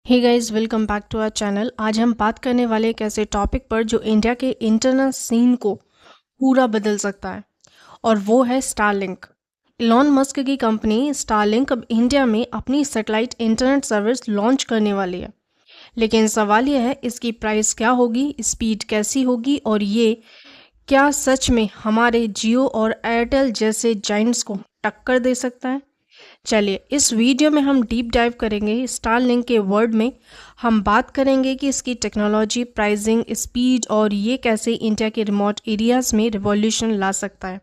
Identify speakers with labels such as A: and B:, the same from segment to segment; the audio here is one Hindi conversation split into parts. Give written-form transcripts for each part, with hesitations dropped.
A: Hey guys, welcome back to our channel. आज हम बात करने वाले एक ऐसे टॉपिक पर जो इंडिया के इंटरनेट सीन को पूरा बदल सकता है, और वो है स्टारलिंक। इलॉन मस्क की कंपनी स्टारलिंक अब इंडिया में अपनी सैटेलाइट इंटरनेट सर्विस लॉन्च करने वाली है। लेकिन सवाल यह है, इसकी प्राइस क्या होगी, स्पीड कैसी होगी, और ये क्या सच में हमारे जियो और एयरटेल जैसे जाइंट्स को टक्कर दे सकता है। चलिए, इस वीडियो में हम डीप डाइव करेंगे स्टारलिंक के वर्ड में। हम बात करेंगे कि इसकी टेक्नोलॉजी, प्राइसिंग, स्पीड और ये कैसे इंडिया के रिमोट एरियाज में रिवॉल्यूशन ला सकता है।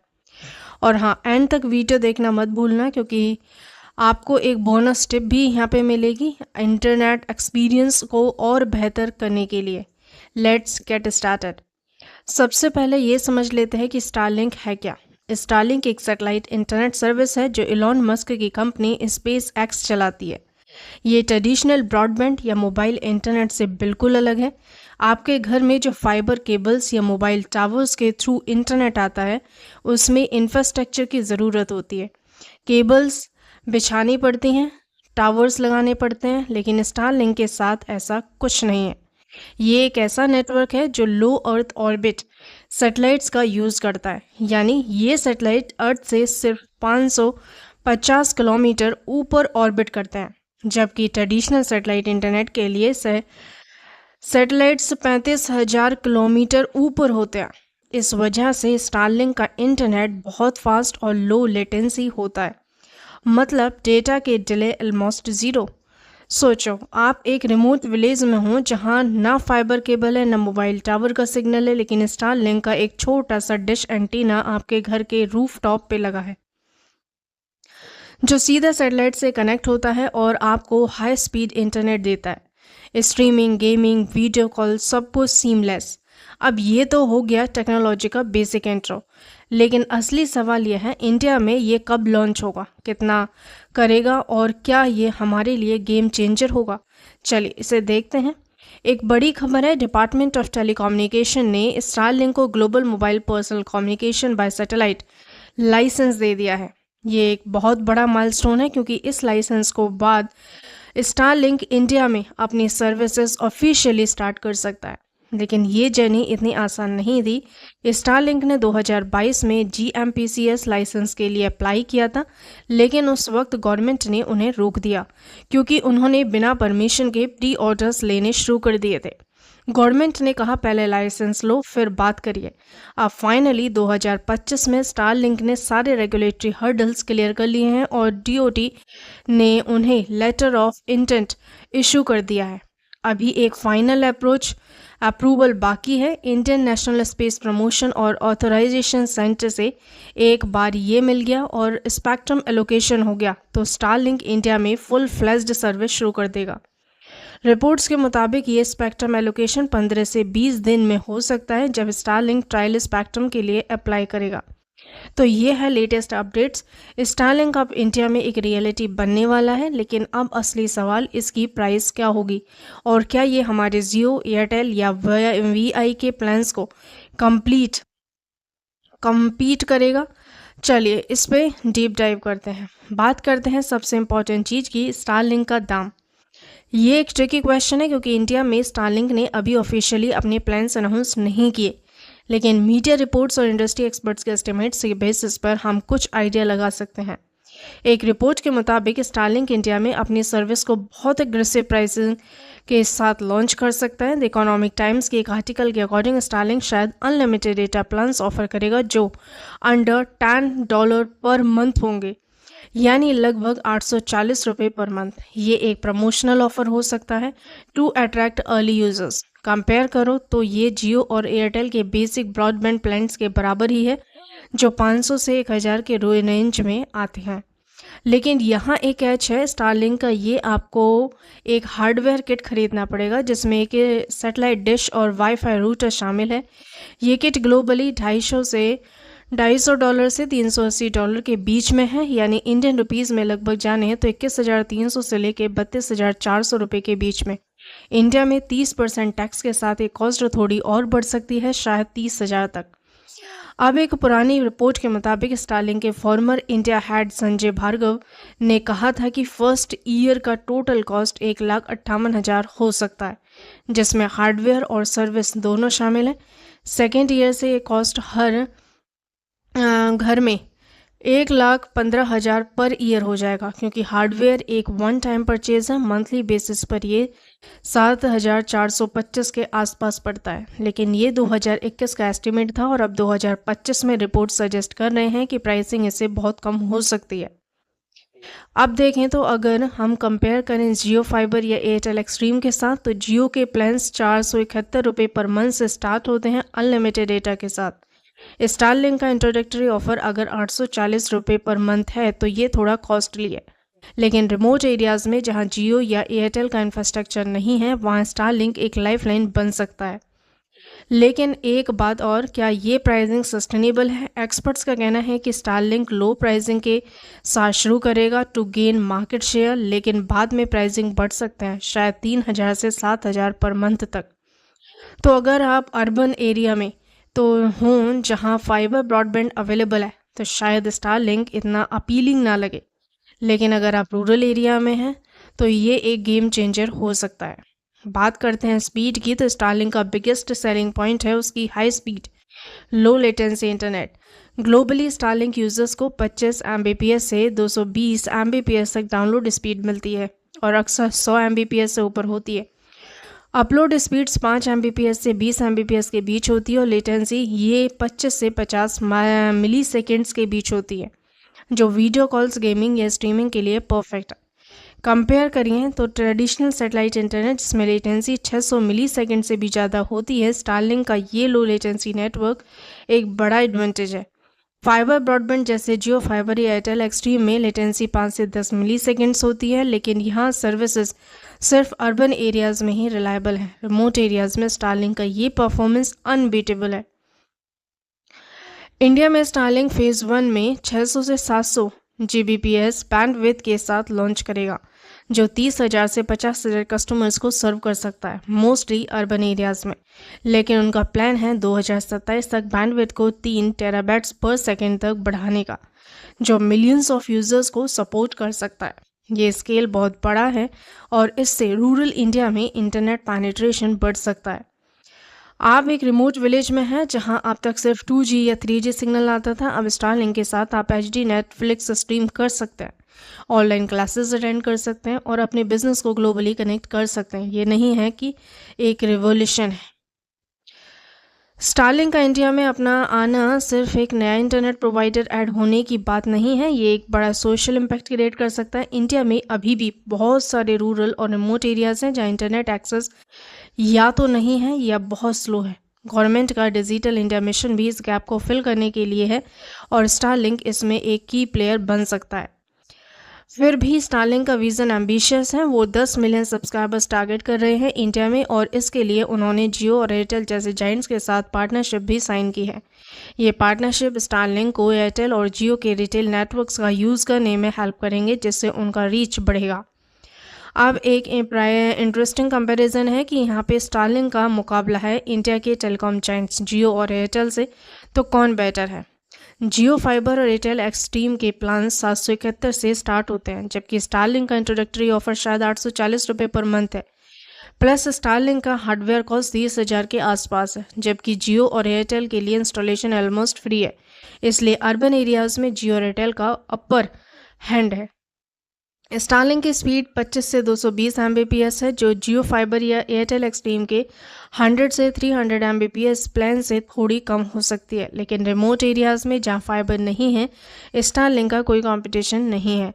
A: और हाँ, एंड तक वीडियो देखना मत भूलना, क्योंकि आपको एक बोनस टिप भी यहाँ पे मिलेगी इंटरनेट एक्सपीरियंस को और बेहतर करने के लिए। Let's get started. सबसे पहले ये समझ लेते हैं कि स्टारलिंक है क्या। स्टारलिंक एक सैटेलाइट इंटरनेट सर्विस है जो इलॉन मस्क की कंपनी स्पेस एक्स चलाती है। ये ट्रेडिशनल ब्रॉडबैंड या मोबाइल इंटरनेट से बिल्कुल अलग है। आपके घर में जो फाइबर केबल्स या मोबाइल टावर्स के थ्रू इंटरनेट आता है, उसमें इंफ्रास्ट्रक्चर की ज़रूरत होती है। केबल्स बिछानी पड़ती हैं, टावर्स लगाने पड़ते हैं, लेकिन स्टारलिंक के साथ ऐसा कुछ नहीं है। ये एक ऐसा नेटवर्क है जो लो अर्थ ऑर्बिट सैटेलाइट्स का यूज़ करता है, यानी ये सैटेलाइट अर्थ से सिर्फ 550 किलोमीटर ऊपर ऑर्बिट करते हैं, जबकि ट्रेडिशनल सैटेलाइट इंटरनेट के लिए सैटेलाइट्स 35,000 किलोमीटर ऊपर होते हैं। इस वजह से स्टारलिंक का इंटरनेट बहुत फास्ट और लो लेटेंसी होता है, मतलब डेटा के डिले ऑलमोस्ट ज़ीरो। सोचो, आप एक रिमोट विलेज में हो जहां ना फाइबर केबल है, ना मोबाइल टावर का सिग्नल है, लेकिन स्टारलिंक का एक छोटा सा डिश एंटीना आपके घर के रूफटॉप पे लगा है, जो सीधा सैटेलाइट से कनेक्ट होता है और आपको हाई स्पीड इंटरनेट देता है। स्ट्रीमिंग, गेमिंग, वीडियो कॉल, सब कुछ सीमलेस। अब ये तो हो गया टेक्नोलॉजी का बेसिक इंट्रो, लेकिन असली सवाल यह है, इंडिया में ये कब लॉन्च होगा, कितना करेगा, और क्या ये हमारे लिए गेम चेंजर होगा। चलिए इसे देखते हैं। एक बड़ी खबर है, डिपार्टमेंट ऑफ टेलीकम्युनिकेशन ने स्टारलिंक को global mobile personal communication by satellite licence दे दिया है। ये एक बहुत बड़ा माइलस्टोन है, क्योंकि इस लाइसेंस को बाद स्टारलिंक इंडिया में अपनी सर्विसेज ऑफिशियली स्टार्ट कर सकता है। लेकिन ये जर्नी इतनी आसान नहीं थी। स्टारलिंक ने 2022 में GMPCS लाइसेंस के लिए अप्लाई किया था, लेकिन उस वक्त गवर्नमेंट ने उन्हें रोक दिया, क्योंकि उन्होंने बिना परमिशन के प्री ऑर्डर्स लेने शुरू कर दिए थे। गवर्नमेंट ने कहा, पहले लाइसेंस लो, फिर बात करिए। अब फाइनली 2025 में स्टारलिंक ने सारे रेगुलेटरी हर्डल्स क्लियर कर लिए हैं और DOT ने उन्हें लेटर ऑफ इंटेंट इशू कर दिया है। अभी एक फाइनल अप्रूवल बाकी है। इंडियन नेशनल स्पेस प्रमोशन और ऑथराइजेशन सेंटर से एक बार ये मिल गया और स्पेक्ट्रम एलोकेशन हो गया, तो स्टारलिंक इंडिया में फुल फ्लेज्ड सर्विस शुरू कर देगा। रिपोर्ट्स के मुताबिक ये स्पेक्ट्रम एलोकेशन 15 से 20 दिन में हो सकता है, जब स्टारलिंक ट्रायल स्पेक्ट्रम के लिए अप्लाई करेगा। तो ये है लेटेस्ट अपडेट्स। स्टारलिंक अब इंडिया में एक रियलिटी बनने वाला है, लेकिन अब असली सवाल इसकी प्राइस क्या होगी, और क्या ये हमारे जियो, एयरटेल या VI के प्लान्स को कम्पीट करेगा। चलिए इस पे डीप डाइव करते हैं। बात करते हैं सबसे इम्पोर्टेंट चीज़ की, स्टारलिंक का दाम। ये एक ट्रिकी क्वेश्चन है, क्योंकि इंडिया में स्टारलिंक ने अभी ऑफिशियली अपने प्लान्स अनाउंस नहीं किए, लेकिन मीडिया रिपोर्ट्स और इंडस्ट्री एक्सपर्ट्स के एस्टिमेट्स के बेसिस पर हम कुछ आइडिया लगा सकते हैं। एक रिपोर्ट के मुताबिक स्टारलिंक इंडिया में अपनी सर्विस को बहुत एग्रेसिव प्राइसिंग के साथ लॉन्च कर सकता है। द इकोनॉमिक टाइम्स के एक आर्टिकल के अकॉर्डिंग स्टारलिंक शायद अनलिमिटेड डेटा प्लान्स ऑफर करेगा जो अंडर $10 पर मंथ होंगे, यानी लगभग 840 रुपये पर मंथ। ये एक प्रमोशनल ऑफर हो सकता है to attract early users. Compare करो तो ये जियो और एयरटेल के बेसिक ब्रॉडबैंड प्लान्स के बराबर ही है, जो 500 से 1000 के रेंज में आते हैं। लेकिन यहाँ एक कैच है, स्टारलिंक का ये आपको एक हार्डवेयर किट खरीदना पड़ेगा, जिसमें एक सैटेलाइट डिश और वाईफाई रूटर शामिल है। ये किट ग्लोबली $250 से $380 के बीच में है, यानी इंडियन रुपीज़ में लगभग जाने तो 21,300 से लेके 32,400 रुपये के बीच में। इंडिया में 30% टैक्स के साथ ये कॉस्ट थोड़ी और बढ़ सकती है, शायद 30,000 तक। अब एक पुरानी रिपोर्ट के मुताबिक स्टारलिंक के former India head Sanjay Bhargava ने कहा था कि फर्स्ट ईयर का टोटल कॉस्ट 1,58,000 हो सकता है, जिसमें हार्डवेयर और सर्विस दोनों शामिल हैं। सेकेंड ईयर से ये कॉस्ट हर घर में 1,15,000 पर ईयर हो जाएगा, क्योंकि हार्डवेयर एक वन टाइम परचेज है। मंथली बेसिस पर ये 7,425 के आसपास पड़ता है, लेकिन ये 2021 का एस्टिमेट था और अब 2025 में रिपोर्ट सजेस्ट कर रहे हैं कि प्राइसिंग इससे बहुत कम हो सकती है। अब देखें तो अगर हम कंपेयर करें जियो फाइबर या एयरटेल एक्सट्रीम के साथ, तो जियो के प्लान्स 471 रुपये पर मंथ से स्टार्ट होते हैं अनलिमिटेड डेटा के साथ। स्टारलिंक का इंट्रोडक्टरी ऑफर अगर 840 रुपये पर मंथ है तो ये थोड़ा कॉस्टली है, लेकिन रिमोट एरियाज़ में जहां जियो या एयरटेल का इंफ्रास्ट्रक्चर नहीं है वहां स्टारलिंक एक लाइफलाइन बन सकता है। लेकिन एक बात और, क्या ये प्राइसिंग सस्टेनेबल है? एक्सपर्ट्स का कहना है कि स्टारलिंक लो प्राइसिंग के साथ शुरू करेगा टू गेन मार्केट शेयर, लेकिन बाद में प्राइसिंग बढ़ सकते हैं, शायद 3,000 से 7,000 पर मंथ तक। तो अगर आप अर्बन एरिया में तो हों जहां फाइबर ब्रॉडबैंड अवेलेबल है तो शायद स्टारलिंक इतना अपीलिंग ना लगे, लेकिन अगर आप रूरल एरिया में हैं तो ये एक गेम चेंजर हो सकता है। बात करते हैं स्पीड की, तो स्टारलिंक का बिगेस्ट सेलिंग पॉइंट है उसकी high speed, low latency internet. Globally Starlink users को 25 Mbps से 220 Mbps तक डाउनलोड स्पीड मिलती है और अक्सर 100 Mbps से ऊपर होती है। अपलोड स्पीड्स 5 Mbps से 20 Mbps के बीच होती है और लेटेंसी ये 25 से 50 मिली सेकेंड्स के बीच होती है, जो वीडियो कॉल्स, गेमिंग या स्ट्रीमिंग के लिए परफेक्ट है। कंपेयर करिए तो ट्रेडिशनल सैटेलाइट इंटरनेट जिसमें लेटेंसी 600 मिली सेकेंड से भी ज़्यादा होती है, स्टारलिंक का ये लो लेटेंसी नेटवर्क एक बड़ा एडवांटेज है। फाइबर ब्रॉडबैंड जैसे जियो फाइबर या एयरटेल एक्सट्रीम में लेटेंसी 5 से 10 मिली सेकेंड्स होती है, लेकिन यहाँ सर्विसेज सिर्फ अर्बन एरियाज़ में ही रिलायबल है। रिमोट एरियाज़ में स्टारलिंक का ये परफॉर्मेंस अनबीटेबल है। इंडिया में स्टारलिंक फेज़ 1 में 600 से 700 Gbps बैंडविड्थ के साथ लॉन्च करेगा, जो 30,000 से 50,000 कस्टमर्स को सर्व कर सकता है, मोस्टली अर्बन एरियाज़ में। लेकिन उनका प्लान है 2027 तक बैंडविड्थ को 3 टेराबाइट्स पर सेकेंड तक बढ़ाने का, जो मिलियंस ऑफ यूज़र्स को सपोर्ट कर सकता है। ये स्केल बहुत बड़ा है और इससे रूरल इंडिया में इंटरनेट पेनिट्रेशन बढ़ सकता है। आप एक रिमोट विलेज में हैं जहां अब तक सिर्फ 2G या 3G सिग्नल आता था, अब स्टारलिंक के साथ आप HD नेटफ्लिक्स स्ट्रीम कर सकते हैं, ऑनलाइन क्लासेस अटेंड कर सकते हैं और अपने बिजनेस को ग्लोबली कनेक्ट कर सकते हैं। ये नहीं है कि एक रिवॉल्यूशन है। स्टारलिंक का इंडिया में अपना आना सिर्फ एक नया इंटरनेट प्रोवाइडर ऐड होने की बात नहीं है, ये एक बड़ा सोशल इम्पैक्ट क्रिएट कर सकता है। इंडिया में अभी भी बहुत सारे रूरल और रिमोट एरियाज़ हैं जहाँ इंटरनेट एक्सेस या तो नहीं है या बहुत स्लो है। गवर्नमेंट का डिजिटल इंडिया मिशन भी इस गैप को फिल करने के लिए है और स्टारलिंक इसमें एक की प्लेयर बन सकता है। फिर भी स्टारलिंक का विज़न एम्बिशियस है। वो 10 मिलियन सब्सक्राइबर्स टारगेट कर रहे हैं इंडिया में और इसके लिए उन्होंने जियो और एयरटेल जैसे जाइंट्स के साथ पार्टनरशिप भी साइन की है। ये पार्टनरशिप स्टारलिंक को एयरटेल और जियो के रिटेल नेटवर्क्स का यूज़ करने में हेल्प करेंगे, जिससे उनका रीच बढ़ेगा। अब एक इंटरेस्टिंग कंपैरिजन है कि यहाँ पे स्टारलिंक का मुकाबला है इंडिया के टेलीकॉम जाइंट्स जियो और एयरटेल से, तो कौन बेटर है? जियो फाइबर और एयरटेल एक्सट्रीम के प्लान 771 से स्टार्ट होते हैं, जबकि स्टारलिंक का इंट्रोडक्टरी ऑफर शायद 840 रुपये पर मंथ है। प्लस स्टारलिंक का हार्डवेयर कॉस्ट 30,000 के आसपास है, जबकि जियो और एयरटेल के लिए इंस्टॉलेशन ऑलमोस्ट फ्री है। इसलिए अर्बन एरियाज़ में जियो और एयरटेल का अपर हैंड है। स्टारलिंक की स्पीड 25 से 220 Mbps है, जो जियो फाइबर या एयरटेल एक्सट्रीम के 100 से 300 Mbps प्लान से थोड़ी कम हो सकती है। लेकिन रिमोट एरियाज़ में जहां फाइबर नहीं है, स्टारलिंक का कोई कंपटीशन नहीं है।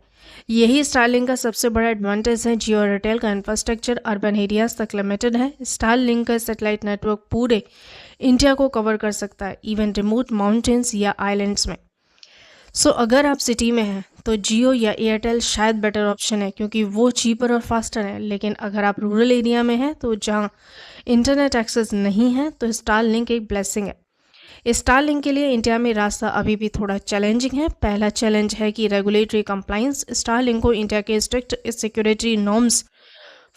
A: यही स्टारलिंक का सबसे बड़ा एडवांटेज है। जियो और एयरटेल का इंफ्रास्ट्रक्चर अर्बन एरियाज़ तक लिमिटेड है। स्टारलिंक का सैटेलाइट नेटवर्क पूरे इंडिया को कवर कर सकता है, इवन रिमोट माउंटेन्स या आइलैंड्स में। सो अगर आप सिटी में हैं तो जियो या एयरटेल शायद बेटर ऑप्शन है, क्योंकि वो चीपर और फास्टर है। लेकिन अगर आप रूरल एरिया में हैं तो जहाँ इंटरनेट एक्सेस नहीं है, तो स्टारलिंक एक ब्लेसिंग है। स्टारलिंक के लिए इंडिया में रास्ता अभी भी थोड़ा चैलेंजिंग है। पहला चैलेंज है कि रेगुलेटरी कंप्लाइंस। स्टारलिंक को इंडिया के स्ट्रिक्ट सिक्योरिटी नॉर्म्स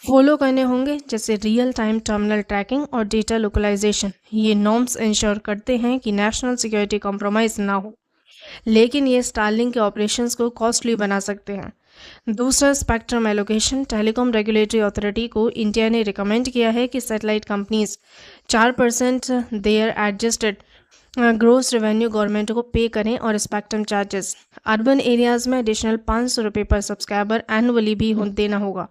A: फॉलो करने होंगे, जैसे रियल टाइम टर्मिनल ट्रैकिंग और डेटा लोकलाइजेशन। ये नॉर्म्स इंश्योर करते हैं कि नेशनल सिक्योरिटी कॉम्प्रोमाइज़ ना हो, लेकिन ये स्टारलिंक के ऑपरेशंस को कॉस्टली बना सकते हैं। दूसरा, spectrum allocation. Telecom regulatory authority को इंडिया ने रिकमेंड किया है कि satellite companies 4% their adjusted gross revenue government को पे करें और स्पेक्ट्रम चार्जेस अर्बन एरियाज में एडिशनल 500 रुपये पर सब्सक्राइबर एनुअली भी देना होगा।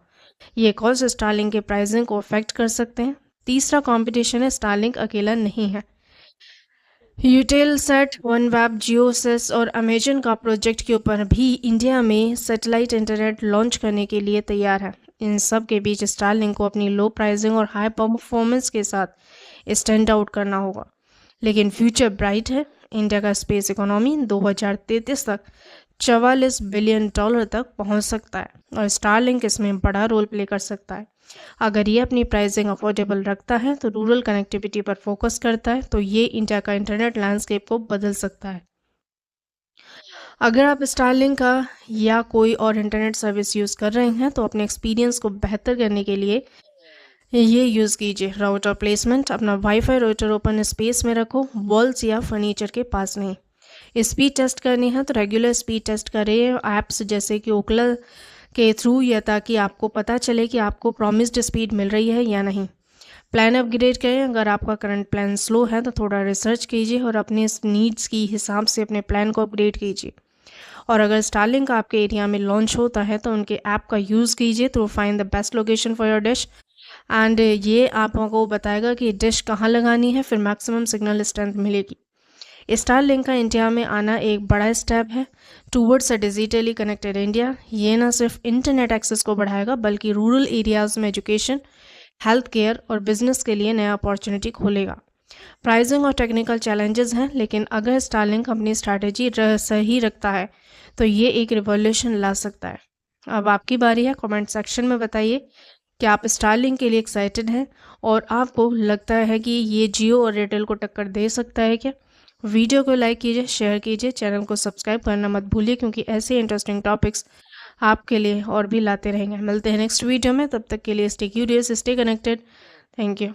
A: ये कॉस्ट स्टारलिंक के प्राइसिंग को अफेक्ट कर सकते हैं। तीसरा, कंपटीशन है। स्टारलिंक अकेला नहीं है। यूटेलसेट, वनवेब, जियोसिस और अमेजन का प्रोजेक्ट के ऊपर भी इंडिया में सैटेलाइट इंटरनेट लॉन्च करने के लिए तैयार है। इन सब के बीच स्टारलिंक को अपनी लो प्राइसिंग और हाई परफॉर्मेंस के साथ स्टैंड आउट करना होगा। लेकिन फ्यूचर ब्राइट है। इंडिया का स्पेस इकोनॉमी 2033 तक $44 बिलियन तक पहुंच सकता है और स्टारलिंक इसमें बड़ा रोल प्ले कर सकता है। अगर ये अपनी प्राइसिंग अफोर्डेबल रखता है तो रूरल कनेक्टिविटी पर फोकस करता है, तो ये इंडिया का इंटरनेट लैंडस्केप को बदल सकता है। अगर आप स्टारलिंक का या कोई और इंटरनेट सर्विस यूज़ कर रहे हैं तो अपने एक्सपीरियंस को बेहतर करने के लिए ये यूज़ कीजिए। Router placement. अपना वाईफाई राउटर ओपन स्पेस में रखो, वॉल्स या फर्नीचर के पास नहीं। स्पीड टेस्ट करनी है तो रेगुलर स्पीड टेस्ट करें ऐप्स जैसे कि ओकला के थ्रू, या ताकि आपको पता चले कि आपको प्रॉमिस्ड स्पीड मिल रही है या नहीं। प्लान अपग्रेड करें। अगर आपका करंट प्लान स्लो है तो थोड़ा रिसर्च कीजिए और अपने नीड्स की हिसाब से अपने प्लान को अपग्रेड कीजिए। और अगर स्टारलिंक आपके एरिया में लॉन्च होता है तो उनके ऐप का यूज़ कीजिए तो find the best location for your dish, and ये आपको बताएगा कि डिश कहाँ लगानी है, फिर मैक्सिमम सिग्नल स्ट्रेंथ मिलेगी। स्टारलिंक का इंडिया में आना एक बड़ा स्टेप है towards a digitally connected India. ये ना सिर्फ इंटरनेट एक्सेस को बढ़ाएगा बल्कि रूरल एरियाज़ में एजुकेशन, हेल्थ केयर और बिजनेस के लिए नया अपॉर्चुनिटी खोलेगा। प्राइसिंग और टेक्निकल चैलेंजेस हैं, लेकिन अगर स्टारलिंक अपनी स्ट्रैटेजी सही रखता है तो ये एक रिवॉल्यूशन ला सकता है। अब आपकी बारी है। कमेंट सेक्शन में बताइए कि आप स्टारलिंक के लिए एक्साइटेड हैं और आपको लगता है कि ये जियो और एयरटेल को टक्कर दे सकता है क्या। वीडियो को लाइक कीजिए, शेयर कीजिए, चैनल को सब्सक्राइब करना मत भूलिए, क्योंकि ऐसे इंटरेस्टिंग टॉपिक्स आपके लिए और भी लाते रहेंगे। मिलते हैं नेक्स्ट वीडियो में, तब तक के लिए stay curious, stay connected. Thank you.